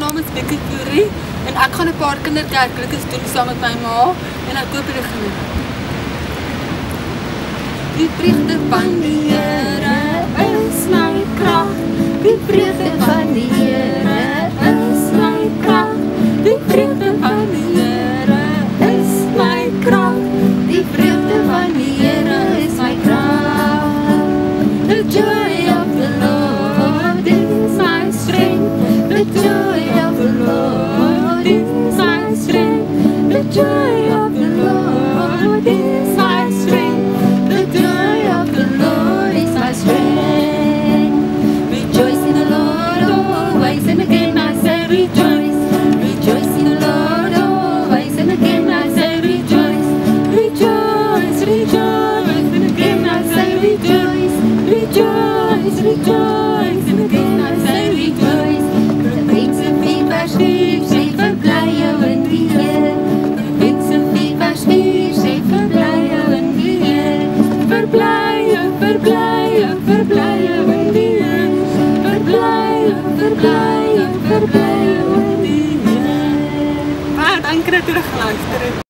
naam is Vicky Fourie en ek gaan 'n paar kinderkerklikes doen saam met my ma en ek hoop julle geniet. Die vreugde van die Here is my krag. Die vreugde van die Here is my krag. Die vreugde van die Here is my krag. Die vreugde van die Here is my krag. The joy of the Lord is my strength. The joy of the Lord is my strength. The joy of the Lord is my strength. The joy of the Lord is my strength. Rejoice in the Lord always, and again I say rejoice. Rejoice in the Lord always, and again I say rejoice. Rejoice, rejoice, and again I say rejoice. Rejoice, rejoice, and again I say rejoice. Profeetse 4 vers 4 sê verbly jou in die Here. Profeetse 4 vers 4 sê verbly jou in die Here. Verbly jou, verbly jou, verbly jou in die Here. Verbly jou, verbly jou, verbly jou in die Here. Dankie dat jy geluister het.